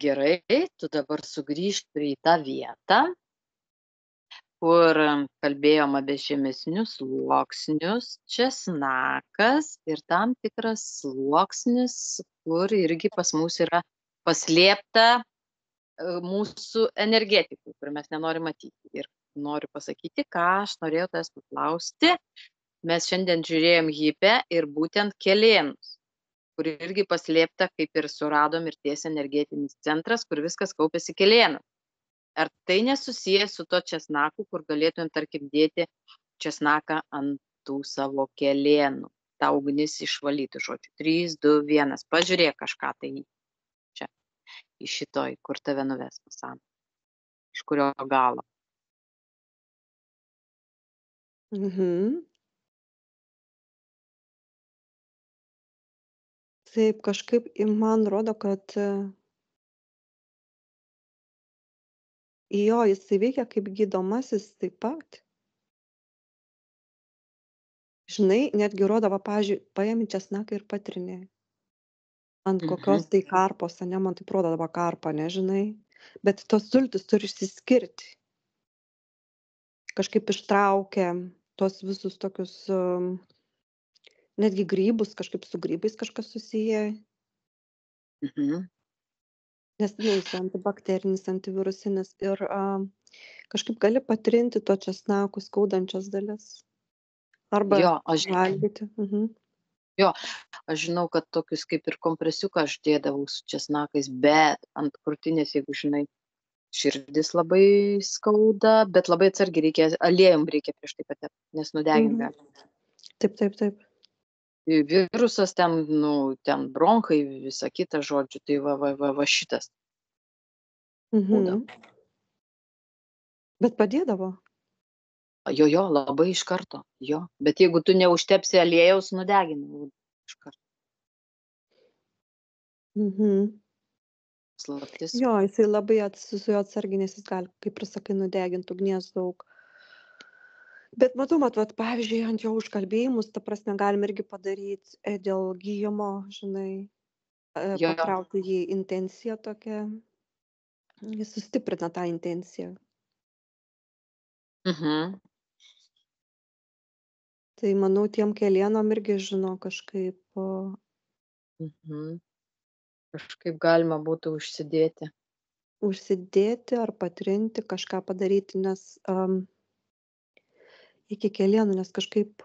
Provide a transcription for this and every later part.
Gerai, tu dabar sugrįžk į tą vietą, kur kalbėjom apie žemesnius sluoksnius, česnakas ir tam tikras sluoksnis, kur irgi pas mus yra paslėpta mūsų energetikų, kur mes nenorim matyti. Ir noriu pasakyti, ką aš norėjau tavęs paklausti. Mes šiandien žiūrėjom hipę ir būtent kelėnus, kur irgi paslėpta, kaip ir suradom, mirties energetinis centras, kur viskas kaupiasi kelėnus. Ar tai nesusiję su to česnaku, kur galėtumėm, tarkim, dėti česnaką ant tų savo kelėnų? Ta ugnis išvalytų, žodžiu. 3, 2, 1. Pažiūrėk kažką tai čia, į šitoj, kur tave nuves pasam. Iš kurio galo. Mhm. Taip, kažkaip man rodo, kad jo, jisai veikia kaip gydomasis taip pat. Žinai, netgi rodo, va, pavyzdžiui, paimi česnaką ir patrini ant kokios tai karpos, ane, man taip rodo, va, karpa, nežinai, bet tos sultys turi išsiskirti. Kažkaip ištraukia tuos visus tokius, netgi grybus, kažkaip su grybais kažkas susiję, Mhm. nes, nu, jis antibakterinis, antivirusinis ir kažkaip gali patrinti to česnakų skaudančias dalis. Arba Jo, aš valgyti. Mhm. žinau, kad tokius kaip ir kompresiuką aš dėdavau su česnakais, bet ant krūtinės, jeigu žinai, širdis labai skauda, bet labai atsargiai reikia, aliejum reikia prieš tai patepti, nes nudegint Mhm. gali. Taip, taip, taip. Virusas ten, ten bronchai, visa kita, žodžiu, tai va šitas būdavo. Mhm. Bet padėdavo. Jo, labai iš karto, jo. Bet jeigu tu neužtepsi aliejaus, nudegini iš karto. Mhm. Slaptis. Jo, jisai labai su juo atsargiai, nes jis gali, kaip ir sakai, nudegint ugnies daug. Bet matau, vat, pavyzdžiui, ant jo užkalbėjimus, ta prasme, galim irgi padaryti dėl gyjimo, žinai, Jo. pakrauti jį intenciją tokią. Jis sustiprina tą intenciją. Mhm. Tai manau, tiem kelėnom irgi žino kažkaip. Mhm. Kažkaip galima būtų Užsidėti ar patrinti, kažką padaryti, nes iki kelėnų, nes kažkaip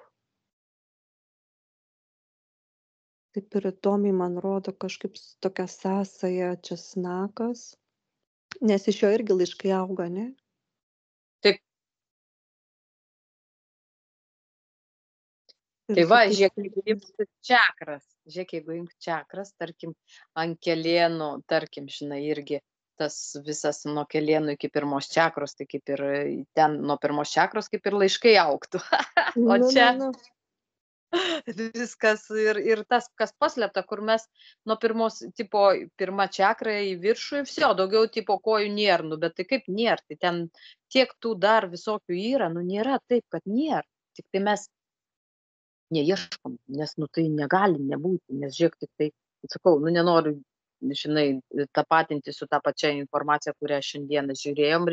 taip ir įdomiai man rodo kažkaip tokia sąsaja česnakas, nes iš jo irgi laiškai auga, ne? Taip. Ir Tai su va, tais žiūrėk, jeigu imk čakras, tarkim, ant kelėnų, tarkim, žinai, irgi tas visas nuo kelėnų iki pirmos čakros, tai kaip ir ten nuo pirmos čakros kaip ir laiškai augtų. O čia viskas ir tas, kas paslėpta, kur mes nuo pirmos, tipo, pirma čakra į viršų ir viso, daugiau tipo kojų nėra, bet tai kaip nėra, tai ten tiek tų dar visokių yra, nėra taip, kad nėra, tik tai mes neieškom, nes, tai negali nebūti, nes žiūrėk, tik tai, sakau, nenoriu, žinai, tapatinti su tą pačią informaciją, kurią šiandieną žiūrėjom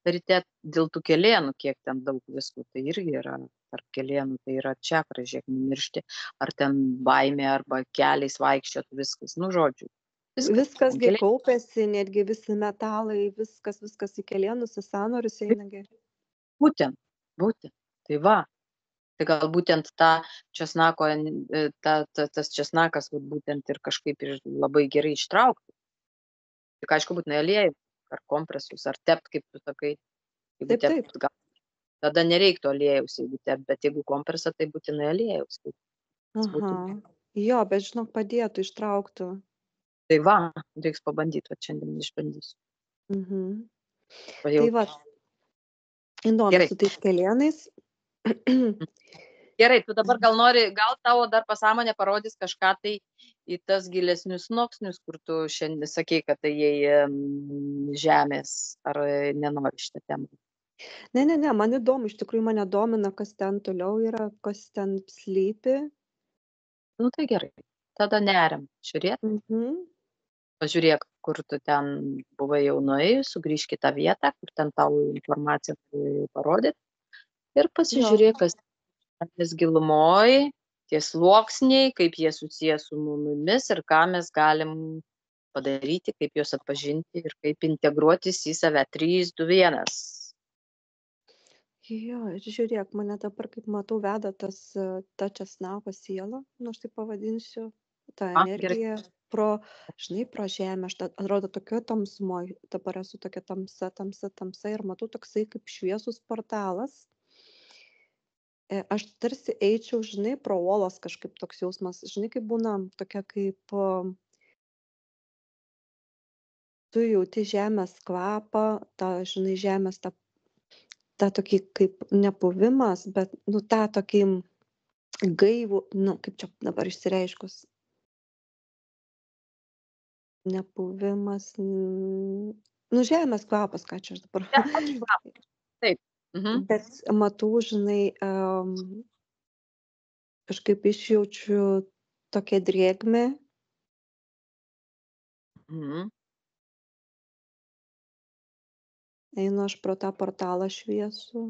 ryte dėl tų kelėnų, kiek ten daug viskų, tai irgi yra tarp kelėnų, tai yra čakra, žiūrėk, numiršti, ar ten baimė, arba keliais vaikščiot, viskas, žodžiu. Viskas gi kaupiasi, netgi visi metalai, viskas į kelėnus, į sąnarius einagi. Būtent, tai va. Tai gal būtent tą česnako, tas česnakas būtent ir kažkaip ir labai gerai ištraukti. Tik aišku, būtinai aliejų, ar kompresus, ar tept, kaip tu sakai. Jeigu tept, gal, tada nereiktų aliejaus, jeigu tept, bet jeigu kompresą, tai būtinai aliejaus. Aha, jo, bet žinok, padėtų, ištrauktų. Tai va, reiks pabandyti, va šiandien išbandysiu. Tai va, įdomu su tais kelėnais. Gerai, tu dabar gal tavo dar pasąmonė parodys kažką tai į tas gilesnius sluoksnius, kur tu šiandien sakei, kad tai žemės, ar nenori šitą temą? Ne, man įdomu, iš tikrųjų mane domina, kas ten toliau yra, kas ten slypi. Tai gerai, tada neriam, žiūrėk. Pažiūrėk, kur tu ten buvai jau nuėjus, sugrįžk į tą vietą, kur ten tau informaciją parodė ir Jo. pasižiūrėk, kas žemės gilumoj, tie sluoksniai, kaip jie susiję su mumis ir ką mes galim padaryti, kaip juos atpažinti ir kaip integruotis į save. 3, 2, 1. Jo, ir žiūrėk, mane dabar, kaip matau, veda ta česnako siela, nu aš taip pavadinsiu, ta Gerai. energija žinai, pro žemę, aš atrodo tokia tamsumoj, dabar esu tokia tamsa ir matau toksai kaip šviesus portalas. Aš tarsi eičiau, žinai, pro uolas kažkaip toks jausmas, žinai, kaip būna tokia kaip tu jauti žemės kvapą, žinai, žemės tą tokį kaip nebuvimas, bet, nu, tą tokį gaivų, nu, kaip čia dabar išsireiškus, nebuvimas, nu, žemės kvapas, ką čia aš dabar. Taip. Mhm. Bet matau, žinai, kažkaip išjaučiu tokią drėgmę. Mhm. Einu aš pro tą portalą šviesų.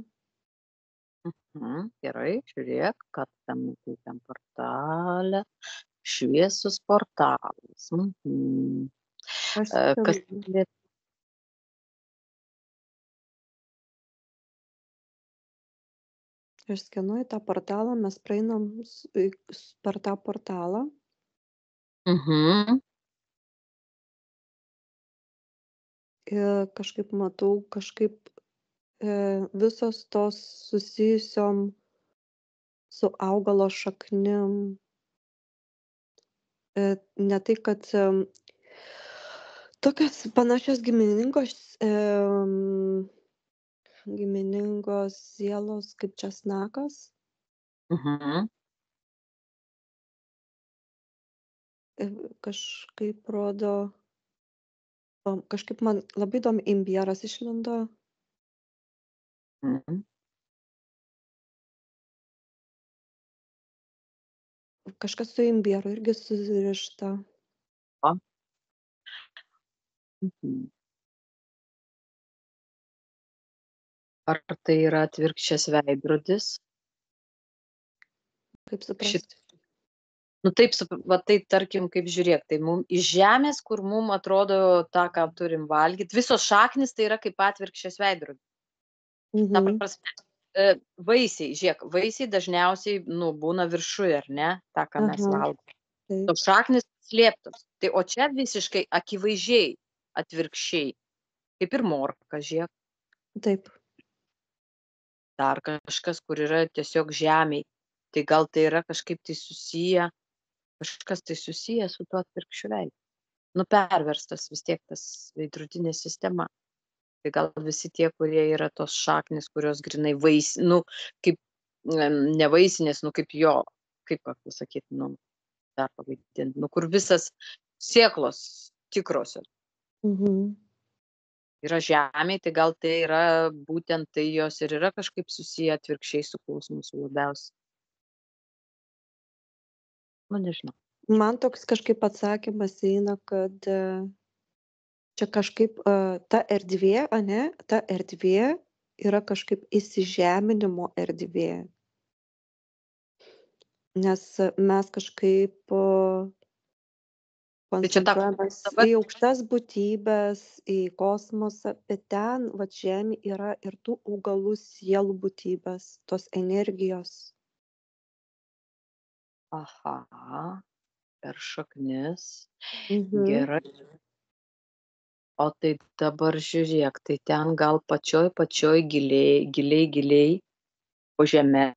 Mhm. Gerai, žiūrėk, kad tam tam portale šviesus portalas. Mhm. Aš Kas skenu. Aš skenuoju tą portalą, mes praeinam per tą portalą. Mhm. Ir kažkaip matau, visos tos susijusiom su augalo šaknim. Ne tai, kad tokios panašios giminingos sielos kaip česnakas. Mhm. Kažkaip rodo, kažkaip man labai įdomi imbieras išlindo. Mhm. Kažkas su imbieru irgi surišta. O. Mhm. Ar tai yra atvirkščias veidrodis? Kaip suprasti? Nu taip, va tai tarkim, kaip žiūrėk, tai mum iš žemės, kur mum atrodo tą, ką turim valgyt, visos šaknys tai yra kaip atvirkščias veidrodis. Ta prasme, vaisiai, žiūrėk, vaisiai dažniausiai, nu, būna viršuj, ar ne, tą, ką mes Aha, valgom. taip. Tos šaknys slėptos. Tai o čia visiškai akivaizdžiai atvirkščiai, kaip ir morka, žiūrėk, Taip. dar kažkas, kur yra tiesiog žemėj. Tai gal tai yra kažkaip tai susiję, kažkas tai susiję su tuo atvirkščiu veidu. Nu, perverstas vis tiek tas veidrodinė sistema. Tai gal visi tie, kurie yra tos šaknys, kurios grynai nu, kaip ne vaisinės, nu, kaip jo, kaip pasakyti, nu, dar pavadinti, nu, kur visas sėklos tikrosios Mhm. yra žemėj, tai gal tai yra būtent tai jos ir yra kažkaip susiję atvirkščiai su kosmosu labiausiai. Nu, nežinau. Man toks kažkaip atsakymas eina, kad čia kažkaip ta erdvė, ane, ta erdvė yra kažkaip įsižeminimo erdvė. Nes mes kažkaip Tai čia ta koncentruojamės dabar į aukštas būtybės, į kosmosą, bet ten, va, žemė yra ir tų augalų sielų būtybės, tos energijos. aha, per šaknis. Mhm. Gerai. O tai dabar žiūrėk, tai ten gal pačioj giliai po žeme,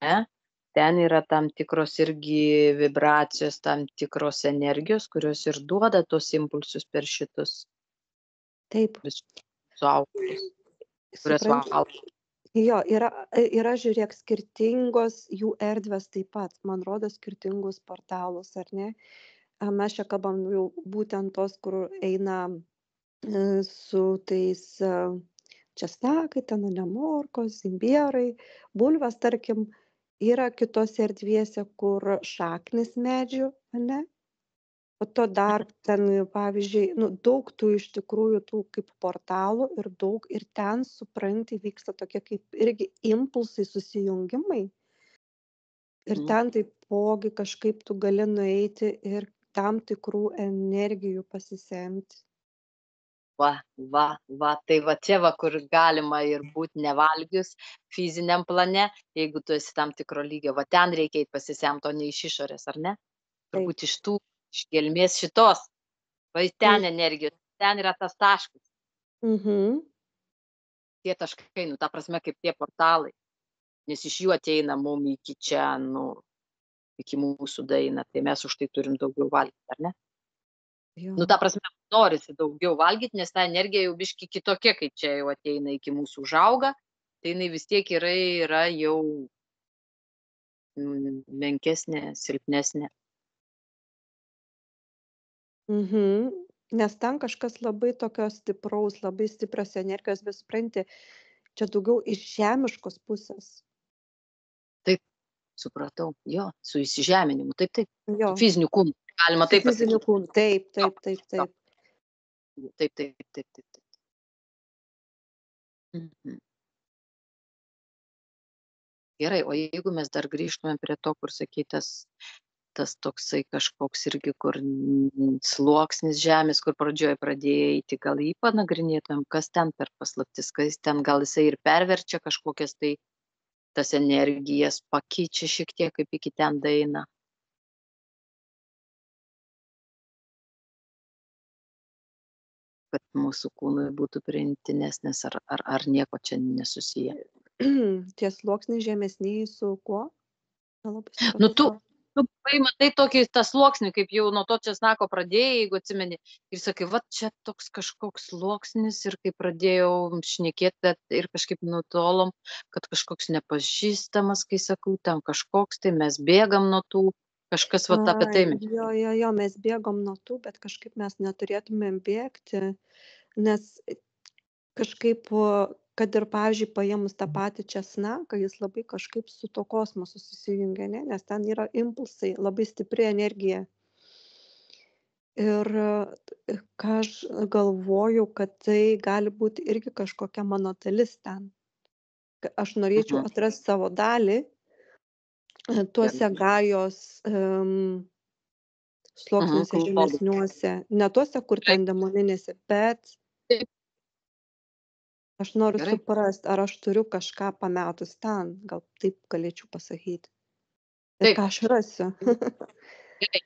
ten yra tam tikros irgi vibracijos, tam tikros energijos, kurios ir duoda tuos impulsus per šitus Taip, suaugus, kurias supranti. valgo. Jo, yra, žiūrėk, skirtingos jų erdvės taip pat, man rodo, skirtingus portalus, ar ne? Mes čia kalbam jau būtent tos, kur eina su tais česnakai, ten morkos, imbierai, bulvės, tarkim, yra kitose erdvėse, kur šaknis medžių, ane? Po to dar ten, pavyzdžiui, daug tų iš tikrųjų tų kaip portalų ir daug ir ten, supranti, vyksta tokie kaip irgi impulsai, susijungimai. Ir Mhm. ten taipogi kažkaip tu gali nueiti ir tam tikrų energijų pasisemti. Va, tai va čia va, kur galima ir būt nevalgius fiziniam plane, jeigu tu esi tam tikro lygio, va ten reikia eit pasisemt, o ne iš išorės, ar ne? Taip. Turbūt iš gelmės šitos, va Mm. ten energijos, ten yra tas taškas, Mhm. tie taškai, ta prasme, kaip tie portalai, nes iš jų ateina mum iki čia, iki mūsų daeina, tai mes už tai turim daugiau valgyt, ar ne? Jo. Ta prasme, norisi daugiau valgyt, nes ta energija jau biški kitokia, kai čia jau ateina iki mūsų užauga, tai jinai vis tiek yra jau menkesnė, silpnesnė. Mhm. Nes ten kažkas labai tokio stipraus, labai stiprios energijos, bet supranti, čia daugiau iš žemiškos pusės. Taip, supratau, jo, su įsižeminimu, taip, Jo, su fiziniu kūnu, galima su taip fiziniu pasakyti. kūnu. Taip, Jo, taip, taip, jo, taip. taip. Mhm. Gerai, o jeigu mes dar grįžtumėm prie to, kur sakei, tas toksai kažkoks irgi, kur sluoksnis žemės, kur pradžioj pradėjai eiti, gal jį panagrinėtumėm, kas ten per paslaptis, kas ten gal jisai ir perverčia kažkokias tai tas energijas, pakeičia šiek tiek, kaip iki ten daeina. Kad mūsų kūnui būtų priimtinesnis, ar nieko čia nesusiję. Tie sluoksniai žemesniai su kuo? Nelabai Nu, supratau tu, to. tu matai tokį tą sluoksnį, kaip jau nuo to česnako pradėjai, jeigu atsimeni, ir sakai, va čia toks kažkoks sluoksnis, ir kai pradėjau šnekėti ir kažkaip nutolom, kad kažkoks nepažįstamas, kai sakau, ten kažkoks, tai mes bėgam nuo tų, kažkas va apie tai. Jo, mes bėgom nuo tų, bet kažkaip mes neturėtumėm bėgti, nes kažkaip, kad ir, pavyzdžiui, paėmus tą patį česnaką, jis labai kažkaip su to kosmosu susijungia, ne? Nes ten yra impulsai, labai stipri energija. Ir ką aš galvoju, kad tai gali būti irgi kažkokia mano dalis ten. Aš norėčiau Mhm. atrasti savo dalį tuose gajos sluoksniuose Klodai. žemesniuose, ne tuose, kur ten demoninėse, bet Taip, aš noriu gerai. suprast, ar aš turiu kažką pametus ten, gal taip galėčiau pasakyti. Ir Taip, ką aš rasiu. gerai.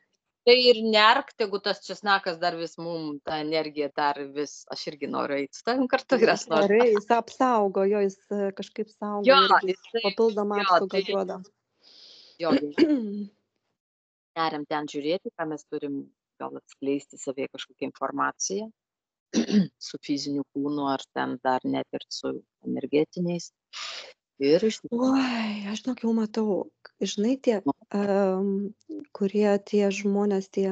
Tai ir nerk, tegu tas česnakas dar vis mum tą energiją dar vis, aš irgi noriu eiti su tavim kartu ir aš noriu. Gerai, jis apsaugo, jo, jis kažkaip saugo Jo, irgi, jisai, papildomą jo, apsaugą tai, duoda. jo, neriam ten žiūrėti, ką mes turim gal atskleisti savie kažkokią informaciją su fiziniu kūnu ar ten dar net ir su energetiniais. Ir iš Oi, aš žinok, jau matau, žinai, tie, kurie tie žmonės, tie,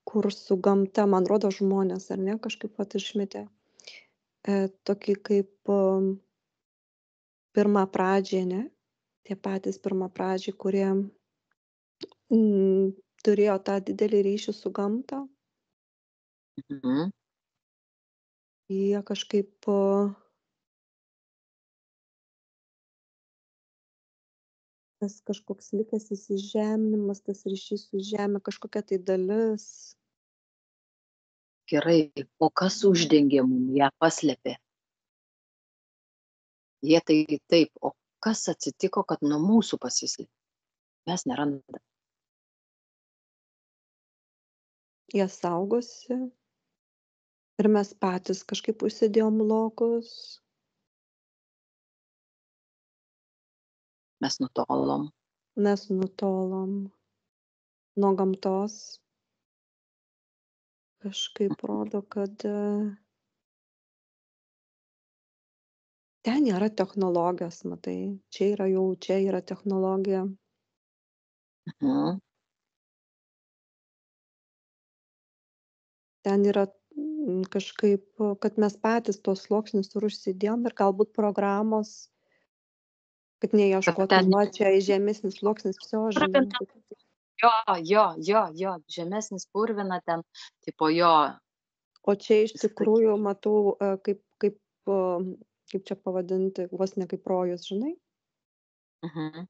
kur su gamta, man rodo žmonės, ar ne, kažkaip pat išmetė. Tokį kaip pirmapradžiai, ne? Tie patys pirmapradžiai, kurie turėjo tą didelį ryšį su gamta. Mhm. Jie kažkaip tas kažkoks likęs įsižeminimas, tas ryšys su žeme, kažkokia tai dalis. Gerai, o kas uždengė mum, ją paslėpė? Jie tai taip, o kas atsitiko, kad nuo mūsų pasislėpė? Mes nerandam. Jie saugosi. Ir mes patys kažkaip užsidėjom lokus. Mes nutolom. Mes nutolom nuo gamtos. Kažkaip rodo, kad ten nėra technologijos, matai. Čia yra technologija. Mhm. Ten yra kažkaip, kad mes patys tuos sluoksnius ir užsidėjom ir galbūt programos, kad neieškotum, va čia žemesnis sluoksnis, vsio, žinai. Jo, žemesnis purvina ten, tipo jo, O čia iš sakyk. tikrųjų matau, kaip čia pavadinti, vos ne kaip rojus, žinai? Mhm,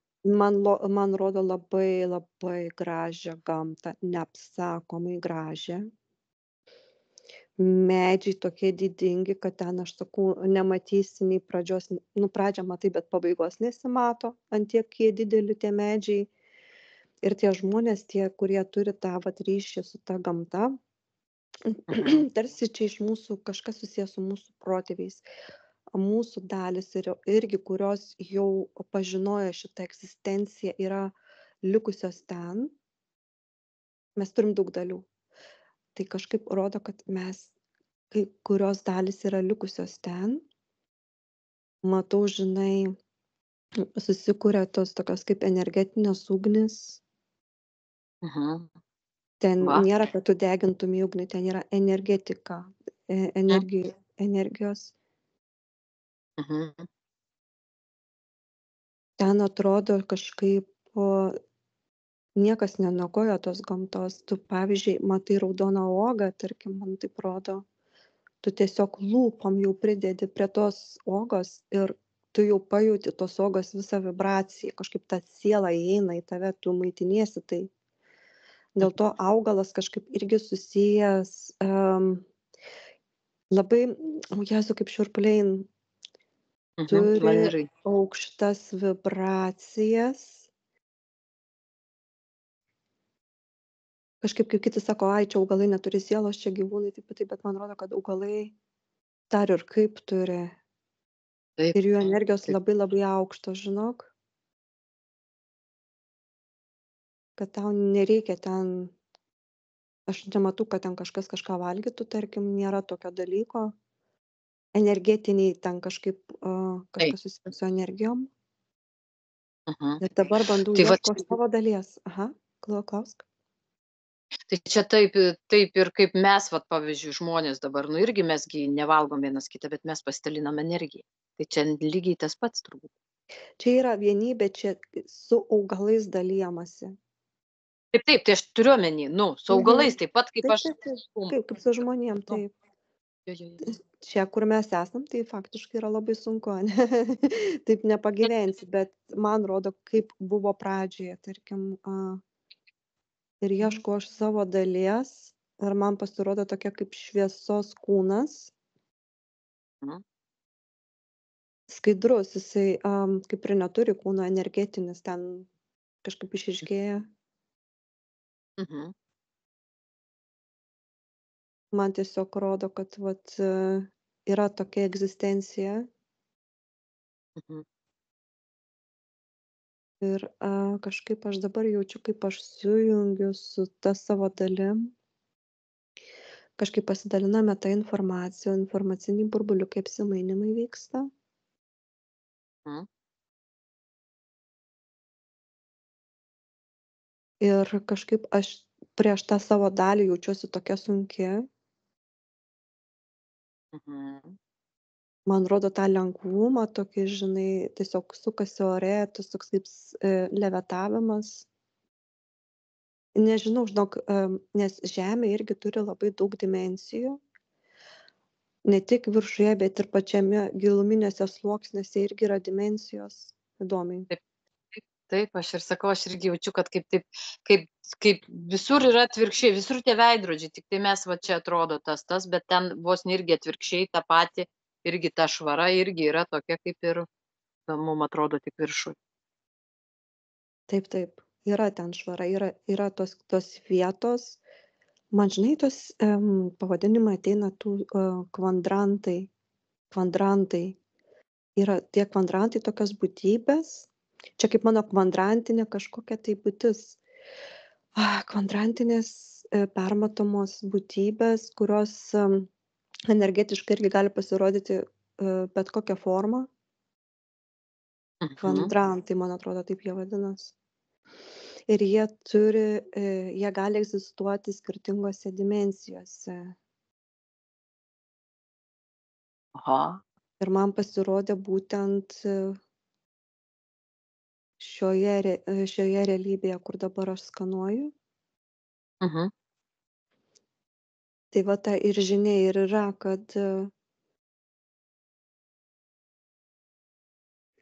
Man rodo labai labai gražią gamtą, neapsakomai gražią. Medžiai tokie didingi, kad ten, aš sakau, nematysi nei pradžios, nu, pradžią matai, bet pabaigos nesimato, ant tiek jie dideli tie medžiai. Ir tie žmonės, tie, kurie turi tą vat ryšį su ta gamta, mhm, tarsi čia iš mūsų kažkas susijęs su mūsų protėviais. Mūsų dalys irgi, kurios jau pažinojo šitą egzistenciją, yra likusios ten. Mes turim daug dalių. Tai kažkaip rodo, kad mes, kai kurios dalys yra likusios ten. Matau, žinai, susikuria tos tokios kaip energetinės ugnis. mhm. Ten Va. nėra, kad tu degintum į ugnį, ten yra energetika, Mhm, energijos. mhm, Ten atrodo kažkaip o, niekas neniokoja tos gamtos. Tu, pavyzdžiui, matai raudoną uogą, tarkim, man taip rodo, tu tiesiog lūpom jau pridedi prie tos uogos ir tu jau pajauti tos uogos visą vibraciją, kažkaip ta siela įeina į tave, tu maitiniesi tai. Dėl to augalas kažkaip irgi susijęs labai, o Jėzau, kaip šiurpuliai, mhm. turi Man ir, aukštas vibracijas. Kažkaip kaip kiti sako, ai, čia augalai neturi sielos, čia gyvūnai, taip, bet man rodo, kad augalai dar ir kaip turi. taip, Ir jų energijos taip, labai labai aukštos, žinok, kad tau nereikia ten, aš nematau, kad ten kažkas kažką valgytų, tarkim, nėra tokio dalyko. Energetiniai ten kažkaip taip. kažkas susijęs su energijom. Mhm. Ir dabar bandau Tai va ieško čia, savo dalies. Aha, klausk. tai čia taip ir kaip mes, vat, pavyzdžiui, žmonės dabar, nu irgi mesgi nevalgom vienas kitą, bet mes pasidalinam energiją. Tai čia lygiai tas pats turbūt. Čia yra vienybė, čia su augalais dalijamasi. Taip, tai aš turiu omeny, nu, su Mhm. augalais taip pat kaip aš Taip. su, Kaip su žmonėm, nu, taip. jo. Čia, kur mes esam, tai faktiškai yra labai sunku, ane? Taip nepagyvensi, bet man rodo, kaip buvo pradžioje, tarkim, ir Mhm, ieškau aš savo dalies, ir man pasirodo tokia kaip šviesos kūnas, mhm, skaidrus, jisai kaip ir neturi kūno energetinis, ten kažkaip išryškėja. mhm, Man tiesiog rodo, kad vat yra tokia egzistencija mhm, ir kažkaip aš dabar jaučiu, kaip aš sujungiu su ta savo dalim. Kažkaip pasidaliname ta informacija, informaciniai burbuliukai, apsimainymai vyksta. mhm, Ir kažkaip aš prieš tą savo dalį jaučiuosi tokia sunki. mhm. Man rodo tą lengvumą, tokį, žinai, tiesiog sukasi ore, tas toks kaip levitavimas. Nežinau, žinok, nes Žemė irgi turi labai daug dimensijų. Ne tik viršuje, bet ir pačiame giluminiuose sluoksniuose irgi yra dimensijos. Įdomiai. Taip, taip, aš ir sakau, aš irgi jaučiu, kad kaip taip, kaip, kaip visur yra atvirkščiai, visur tie veidrodžiai, tik tai mes va čia atrodo tas, bet ten vos ne irgi atvirkščiai tą patį, irgi ta švara irgi yra tokia kaip ir, mums atrodo tik viršui. Taip. Yra ten švara, yra tos vietos. Man, žinai, tos pavadinimai ateina tų kvadrantai. Kvadrantai. Yra tie kvadrantai tokios būtybės. Čia kaip mano kvadrantinė kažkokia tai būtis. Kvadrantinės permatomos būtybės, kurios energetiškai irgi gali pasirodyti bet kokią formą. Mhm, Kvadrantai, man atrodo, taip jie vadinas. Ir jie gali egzistuoti skirtingose dimensijose. aha, Ir man pasirodė būtent šioje realybėje, kur dabar aš skanuoju. Mhm. Tai va ta ir žinia ir yra, kad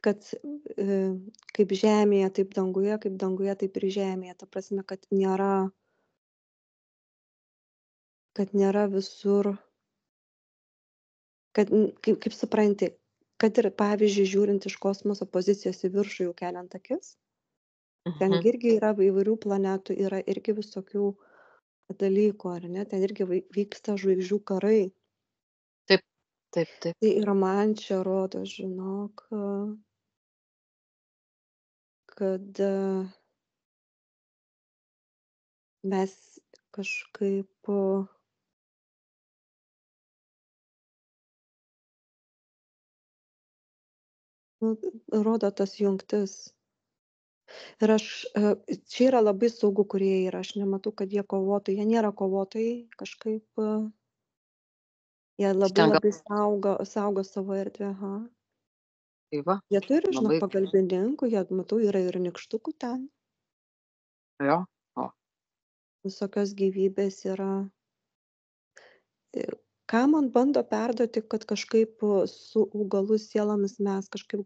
kaip žemėje, taip danguje, kaip danguje, taip ir žemėje. Ta prasme, kad nėra visur, kaip supranti, kad ir pavyzdžiui, žiūrint iš kosmoso pozicijos į viršų jau keliant akis, ten Mhm. irgi yra įvairių planetų, yra irgi visokių dalykų, ar ne, ten irgi vyksta žvaigždžių karai. Taip, taip, taip. Tai ir man čia rodo, žinok, kad mes kažkaip nu, rodo tas jungtis. Ir čia yra labai saugu, kurie yra. Aš nematau, kad jie kovotų. Jie nėra kovotojai, kažkaip jie labai Stengia, labai saugo savo erdvę. Aha. tai va, Jie turi, žinok, labai, pagalbininkų, jie, matau, yra ir nykštukų ten. jo. O, Visokios gyvybės yra. Ką man bando perduoti, kad kažkaip su augalų sielomis mes kažkaip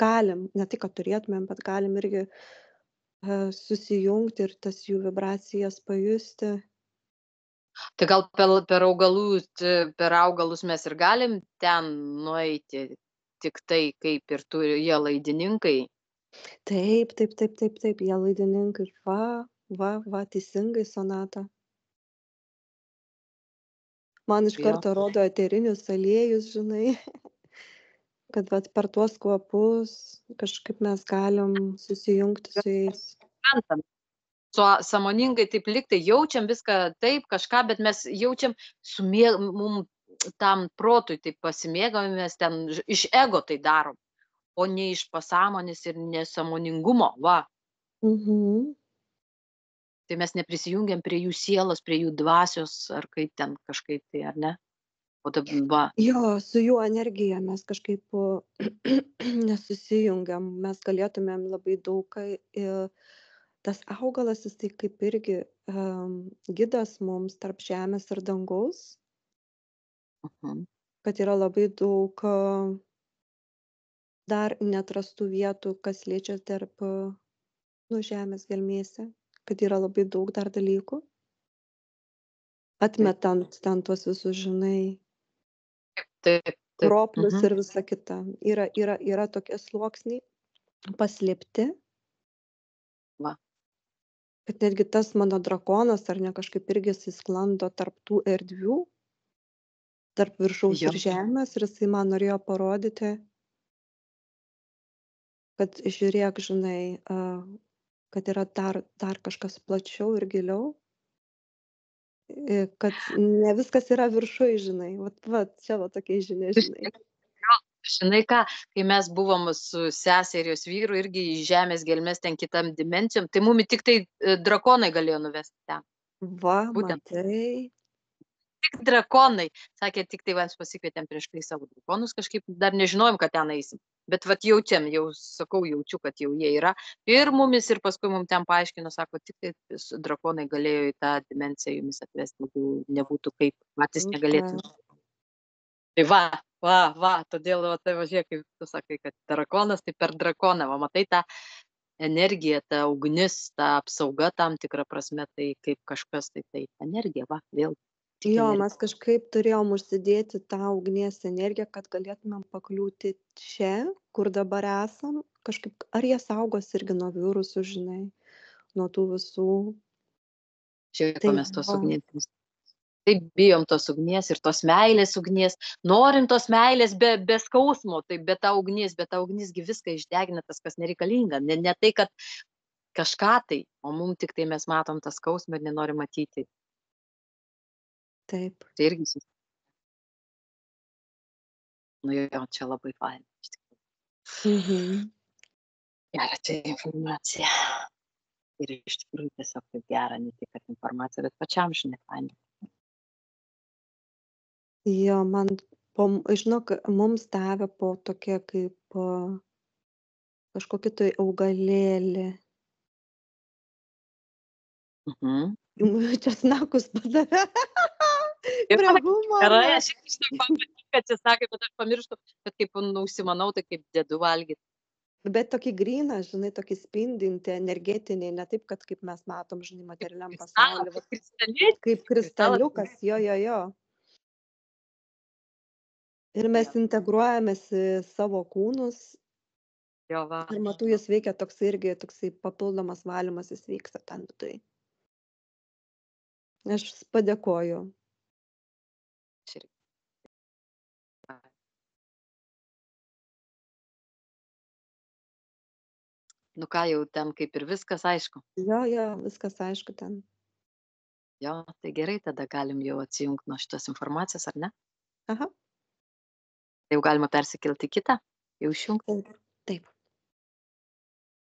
galim, ne tai, kad turėtumėm, bet galim irgi susijungti ir tas jų vibracijas pajusti. tai gal per augalus mes ir galim ten nueiti, tik tai kaip ir turi jie laidininkai. Taip, taip, taip, taip, taip, jie laidininkai. Va, teisingai, Sonata. Man iš Jo. karto rodo eterinius aliejus, žinai, kad vat per tuos kvapus kažkaip mes galim susijungti su jais. Suprantam. Sąmoningai taip lygtai jaučiam viską taip, kažką, bet mes jaučiam mum tam protui taip pasimėgavimės ten iš ego tai darom, o ne iš pasąmonės ir nesąmoningumo, va. Mhm. Tai mes neprisijungiam prie jų sielos, prie jų dvasios, ar kaip ten kažkaip tai, ar ne? O va, Jo, su jų energija mes kažkaip nesusijungiam. Mes galėtumėm labai daug ką. Tas augalas, jis tai kaip irgi gidas mums tarp žemės ir dangaus, mhm, kad yra labai daug dar neatrastų vietų, kas liečia tarp žemės gelmėse, kad yra labai daug dar dalykų, taip, atmetant ten tuos visus, žinai, taip, taip, roplius mhm, ir visa kita. Yra tokie sluoksniai paslėpti, va, kad netgi tas mano drakonas, ar ne, kažkaip irgi jisai sklando tarp tų erdvių, tarp viršaus jo. ir žemės, ir jisai man norėjo parodyti, kad žiūrėk, žinai, kad yra dar kažkas plačiau ir giliau, kad ne viskas yra viršuj, žinai. Vat, čia va tokia žinia, žinai. Žinai ką, kai mes buvom su sese ir jos vyru irgi į žemės gelmes ten kitam dimensijom, tai mumi tik tai drakonai galėjo nuvesti ten. Va, Būtent matai. tik drakonai. Sakė, tik tai mes pasikvietėm prieš tai savo drakonus, kažkaip dar nežinojom, kad ten eisim. Bet vat jaučiam, jau sakau, jaučiu, kad jau jie yra. Ir mumis, ir paskui mums ten paaiškino, sako, tik tai drakonai galėjo į tą dimensiją jumis atvesti, jeigu nebūtų kaip, patys negalėtume. Tai va, todėl va, tai važiuok, kaip tu sakai, kad drakonas, tai per drakoną, va, matai tą energiją, ta ugnis, ta apsauga tam tikrą prasme, tai kaip kažkas, tai energija, va, vėl tik Jo, energija. mes kažkaip turėjom užsidėti tą ugnies energiją, kad galėtumėm pakliūti čia, kur dabar esam. Kažkaip, ar jie saugos irgi nuo virusų, žinai, nuo tų visų. Žiūrėk, Tai ko mes tos va. ugnies. Taip bijom tos ugnies ir tos meilės ugnies. Norim tos meilės be skausmo, tai be ta ugnis gi viską išdegina tas, kas nereikalinga. Ne tai, kad kažką tai, o mum tik tai mes matom tą skausmą ir nenorim matyti. Taip. Tai irgi, nu jo, čia labai faina. Iš tikrųjų. Mhm. Gera čia informacija. Ir iš tikrųjų tiesiog taip gera, ne tik kad informacija, bet pačiam žinai faina. Jo, žinok, mums davė po tokia kaip kažkokį tai augalėlį. Mhm. Česnakus padavė. Ir Prie sakė, gerai, humoro. aš irgi žinok, man patinka česnakai, bet aš pamirštu, bet kaip užsimanau, tai kaip dedu valgyti. Bet tokį gryną, žinai, tokį spindintį, energetinį, ne taip, kad kaip mes matom, žinai, materialiam pasauly. Kaip kristalinis. Kaip kristaliukas, jo. Ir mes integruojamės į savo kūnus. Jo, va. Ir matau, jis veikia toksai papildomas valymasis vyksta ten viduj. Aš padėkoju. Aš irgi. Nu ką, jau ten kaip ir viskas aišku. Jo, viskas aišku ten. Jo, tai gerai, tada galim jau atsijungti nuo šitos informacijos, ar ne? Aha. Tai jau galima persikelti į kitą, jau išjungti. Taip.